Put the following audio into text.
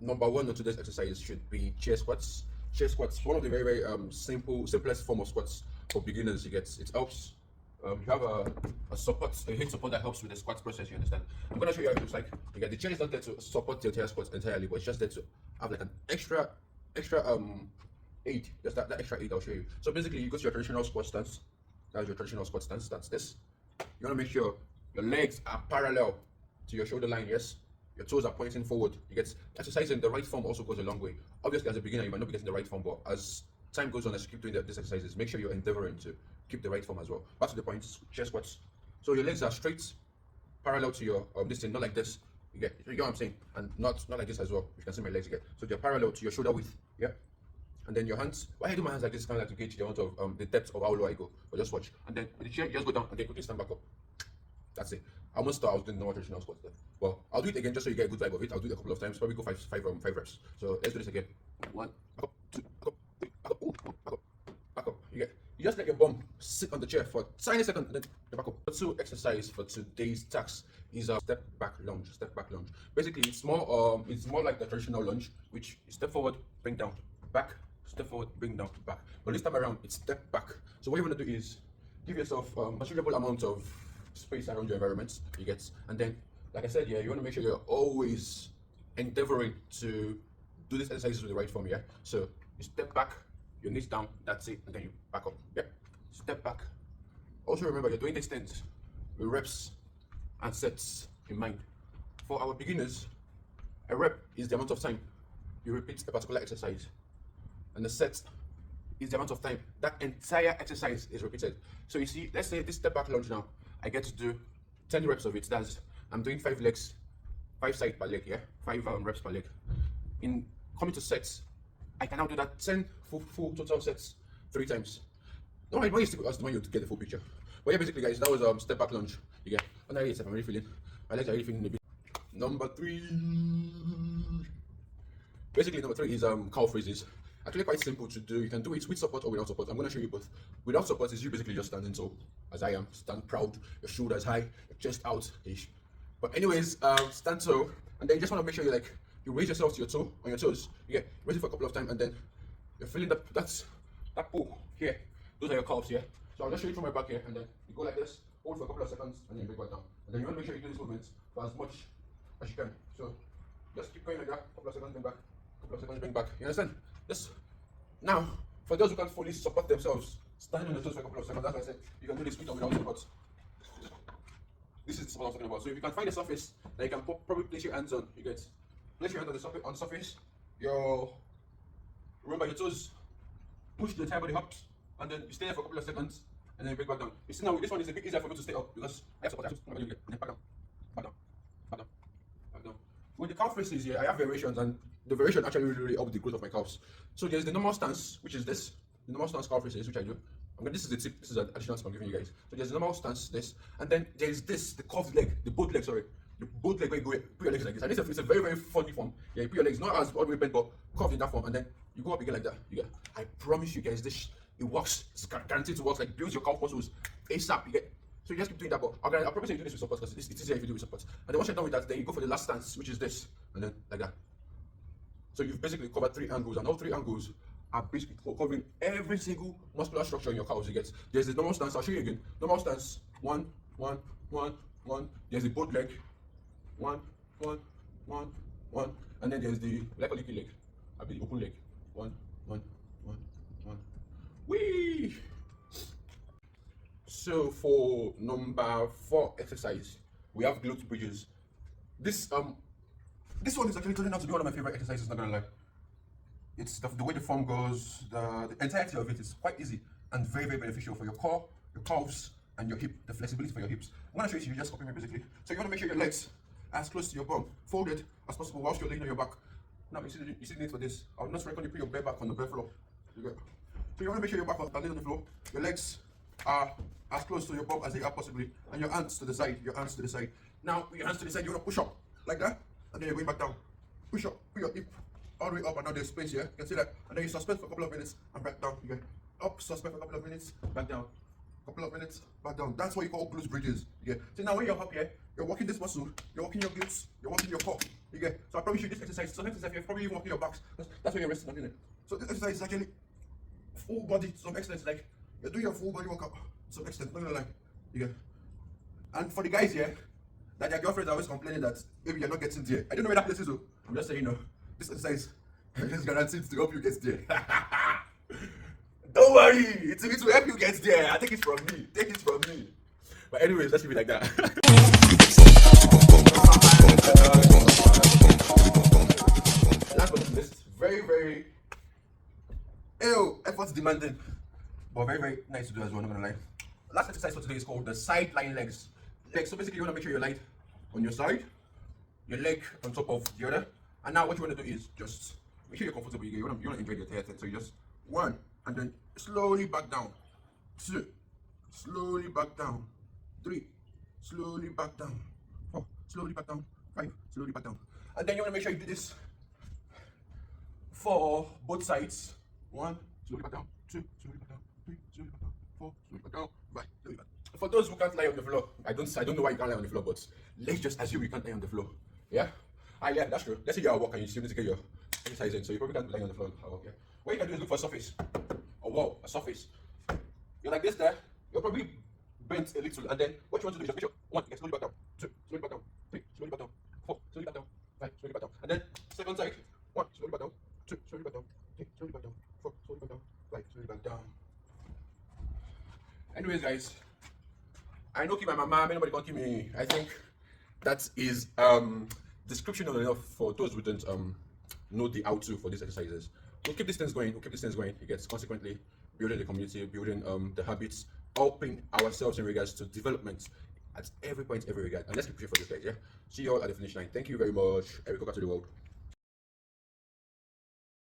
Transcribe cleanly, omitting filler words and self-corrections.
Number one on today's exercise should be chair squats. Chair squats, one of the very simplest form of squats for beginners. It helps. You have a support, a hip support that helps with the squat process. You understand? I'm gonna show you how it looks like. You get the chair is not there to support the entire squat entirely, but it's just there to have like an extra aid. Just that extra aid I'll show you. So basically, you go to your traditional squat stance. That's your traditional squat stance. That's this. You wanna make sure your legs are parallel to your shoulder line. Yes. Your toes are pointing forward. You get exercising the right form also goes a long way. Obviously, as a beginner, you might not be getting the right form, but as time goes on, as you keep doing these exercises, make sure you're endeavoring to keep the right form as well. Back to the point, chair squats. So your legs are straight, parallel to your this thing, not like this. You get what I'm saying, and not like this as well. You can see my legs again. So they're parallel to your shoulder width. Yeah. And then your hands. Why I do my hands like this? Kind of like to gauge the amount of the depth of how low I go. But just watch. And then with the chair, you just go down and then quickly stand back up. That's it. I almost thought I was doing normal traditional squats there. Well, I'll do it again just so you get a good vibe of it. I'll do it a couple of times, probably go five reps. So let's do this again. One, back up, two, back up, three, back up, ooh, back up, back up. You just let your bum sit on the chair for a tiny second and then you back up. The two exercise for today's task is a step back lunge. Step back lunge. Basically, it's more like the traditional lunge, which is step forward, bring down, back, step forward, bring down, back. But this time around, it's step back. So what you want to do is give yourself a considerable amount of space around your environment, and then like I said, yeah, you want to make sure you're always endeavoring to do these exercises with the right form. Yeah, so you step back, your knees down, that's it, and then you back up. Yeah, step back. Also remember, you're doing these things with reps and sets in mind. For our beginners, a rep is the amount of time you repeat a particular exercise, and the set is the amount of time that entire exercise is repeated. So you see, let's say this step back lunge now, I get to do 10 reps of it. That's, I'm doing 5 legs, 5 sides per leg, yeah? 5 reps per leg. In coming to sets, I can now do that 10 full total sets 3 times. No, I want you to ask the one you to get the full picture. But yeah, basically guys, that was step back lunge. You get, and I I'm really feeling, my legs are really feeling a bit. Number 3. Basically, number 3 is calf raises. Actually quite simple to do. You can do it with support or without support. I'm going to show you both. Without support is you basically just standing tall, as I am. Stand proud, your shoulders high, your chest out ish. But anyways, stand tall, and then you just want to make sure you raise yourself to your toe on your toes. You get raise it for a couple of times, and then you're feeling that pull here. Those are your calves here. So I'll just show you from my back here, and then you go like this, hold for a couple of seconds, and then you bring back down. And then you want to make sure you do these movements for as much as you can. So just keep going like that. Couple of seconds, bring back. Couple of seconds, bring back. You understand? This. Now, for those who can't fully support themselves, standing on the toes for a couple of seconds, that's why I said you can do this with or without support. This is what I'm talking about. So if you can find a surface that you can probably place your hands on, place your hand on the surface. Remember your toes, push the entire body up, and then you stay there for a couple of seconds, and then you break back down. You see now, this one is a bit easier for me to stay up because I have support. And then back down, back down, back down, back down. With the calf raises here, I have variations, and the variation actually really helps the growth of my calves. So there's the normal stance, which is this. The normal stance calf raises, which I do. This is the tip. This is an additional tip I'm giving you guys. So there's the normal stance, this, and then there's this, the curved leg, the both leg, sorry. The both leg where you go, put your legs like this. And it's a very, very funny form. Yeah, you put your legs not as all the way bent, but curved in that form, and then you go up again like that. You get. I promise you guys, it works. It's guaranteed to work. Like builds your calf muscles ASAP. You get. So you just keep doing that, but I'll probably say you do this with support because it's easier if you do with support. And then once you're done with that, then you go for the last stance, which is this, and then like that. So you've basically covered 3 angles, and all 3 angles are basically covering every single muscular structure in your calves. You get. There's the normal stance. I'll show you again. Normal stance. 1, 1, 1, 1. There's the both leg. 1, 1, 1, 1. And then there's the like a leaky leg. I'll be the open leg. 1, 1, 1, 1. Whee! So for number 4 exercise, we have glute bridges. This one is actually turning out to be one of my favorite exercises, not gonna lie. It's the way the form goes, the entirety of it is quite easy and very, very beneficial for your core, your calves, and your hip, the flexibility for your hips. I'm gonna show you just copy me basically. So you wanna make sure your legs are as close to your bum, folded as possible whilst you're laying on your back. Now you see the need for this. I would not recommend you put your bare back on the bare floor. So you wanna make sure your back is laid on the floor, your legs are as close to your bum as they are possibly, and your hands to the side, Now, with your hands to the side, you want to push up, like that, and then you're going back down. Push up, put your hip all the way up, and now there's space here, you can see that, and then you suspend for a couple of minutes, and back down, you get up, suspend for a couple of minutes, back down, couple of minutes, back down. That's what you call glute bridges, you get. So now when you're up here, you're working this muscle, you're working your glutes, you're working your core. You get? So I promise you this exercise, some exercise you're probably even working your backs. That's where you're resting on, isn't it? So this exercise is actually full body to some extent. Like you're doing your full body workout to some extent. Not gonna lie. You get? And for the guys here, that their girlfriends are always complaining that maybe you're not getting there. I don't know where that place is, though. I'm just saying, this exercise is guaranteed to help you get there. Don't worry, it will help you get there. I take it from me. Take it from me. But anyways, let's leave it like that. Last but not least, very effort demanding, but very nice to do as well. Not gonna lie. Last exercise for today is called the side lying legs. So basically, you want to make sure you're light on your side, your leg on top of the other. And now what you want to do is just make sure you're comfortable. You want to enjoy your hair. So you just 1, and then slowly back down. 2, slowly back down. 3, slowly back down. 4, slowly back down. 5, slowly back down. And then you want to make sure you do this for both sides. 1, slowly back down. 2, slowly back down. 3, slowly back down. 4, slowly back down. 5, slowly back down. For those who can't lie on the floor, I don't know why you can't lie on the floor, but let's just assume you can't lie on the floor. Yeah? Yeah, that's true. Let's say you're at work and you still need to get your exercise in, so you probably can't lie on the floor. Okay. What you can do is look for a surface. A wall, a surface. You're like this there, you're probably bent a little, and then what you want to do is just make sure 1, you get slowly back down, 2, slowly back down, 3, slowly back down, 4, slowly back down, 5, slowly back down. And then second side, 1, slowly back down, 2, slowly back down, 3, slowly back down, 4, slowly back down, 5, slowly back down. Anyways, guys, I know keep my mama, nobody can keep me. I think that is description enough for those who don't know the how to for these exercises. We'll keep these things going, It gets consequently building the community, building the habits, helping ourselves in regards to development at every point, every regard. And let's keep pushing for this, guys. Yeah. See you all at the finish line. Thank you very much. Eric, go back to the world.